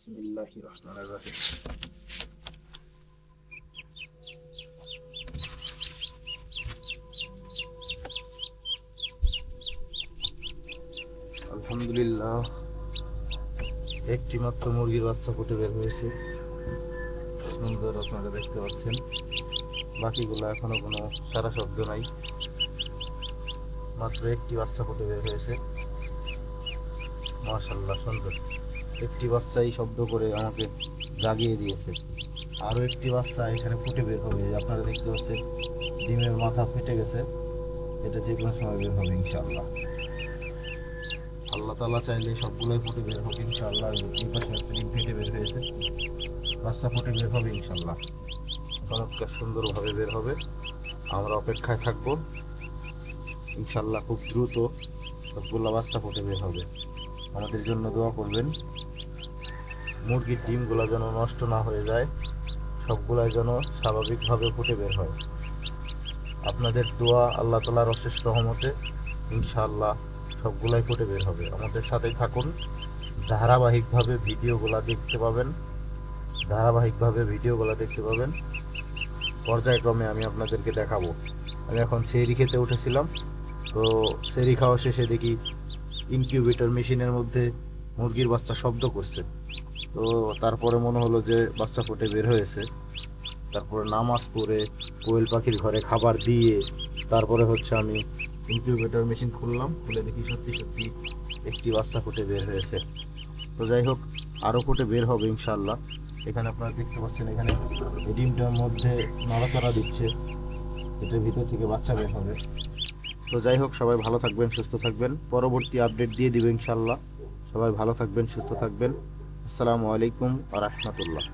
বিসমিল্লাহির রহমানির রহিম। আলহামদুলিল্লাহ, একটি মাত্র মুরগির বাচ্চা ফুটে বের হয়েছে। সুন্দর, আপনারা দেখতে পাচ্ছেন। বাকিগুলো এখনো কোনো সারা শব্দ নাই। মাত্র একটি বাচ্চা ফুটে বের হয়েছে। মাশাআল্লাহ, সুন্দর। একটি বাচ্চাই শব্দ করে আমাকে জাগিয়ে দিয়েছে। আরও একটি বাচ্চা এখানে ফুটে বের হবে। আপনারা দেখতে পাচ্ছেন ডিমের মাথা ফেটে গেছে। এটা যে কোনো সময় বের হবে ইনশাআল্লাহ। আল্লাহ তাআলা চাইলে সবগুলোই ফুটে বের হবে ইনশাআল্লাহ। এই পাশে ডিম ফেটে বের হয়েছে, বাচ্চা ফুটে বের হবে ইনশাআল্লাহ। চমৎকার সুন্দরভাবে বের হবে। আমরা অপেক্ষায় থাকবো ইনশাআল্লাহ। খুব দ্রুত সবগুলো বাচ্চা ফুটে বের হবে। আমাদের জন্য দোয়া করবেন। মুরগির ডিমগুলো যেন নষ্ট না হয়ে যায়, সবগুলাই যেন স্বাভাবিকভাবে ফুটে বের হয়। আপনাদের দোয়া, আল্লাহ তাআলার অশেষ রহমতে ইনশাআল্লাহ সবগুলাই ফুটে বের হবে। আমাদের সাথেই থাকুন, ধারাবাহিকভাবে ভিডিওগুলো দেখতে পাবেন। পর্যায়ক্রমে আমি আপনাদেরকে দেখাবো। আমি এখন সেহরি খেতে উঠেছিলাম, তো সেহরি খাওয়া শেষে দেখি ইনকিউবেটর মেশিনের মধ্যে মুরগির বাচ্চা শব্দ করছে। তো তারপরে মনে হলো যে বাচ্চা ফুটে বের হয়েছে। তারপরে নামাজ পড়ে কোয়েল পাখির ঘরে খাবার দিয়ে তারপরে আমি ইনকিউবেটর মেশিন খুললাম। খুলে দেখি সত্যি সত্যি একটি বাচ্চা ফুটে বের হয়েছে। তো যাই হোক, আরও ফুটে বের হবে ইনশাআল্লাহ। এখানে আপনারা দেখতে পাচ্ছেন, এখানে এই ডিমটার মধ্যে নড়াচড়া দিচ্ছে, এটার ভিতর থেকে বাচ্চা বের হবে। তো যাই হোক, সবাই ভালো থাকবেন, সুস্থ থাকবেন। পরবর্তী আপডেট দিয়ে দিবে ইনশাআল্লাহ। সবাই ভালো থাকবেন, সুস্থ থাকবেন। আসসালামু আলাইকুম ওয়া রাহমাতুল্লাহ।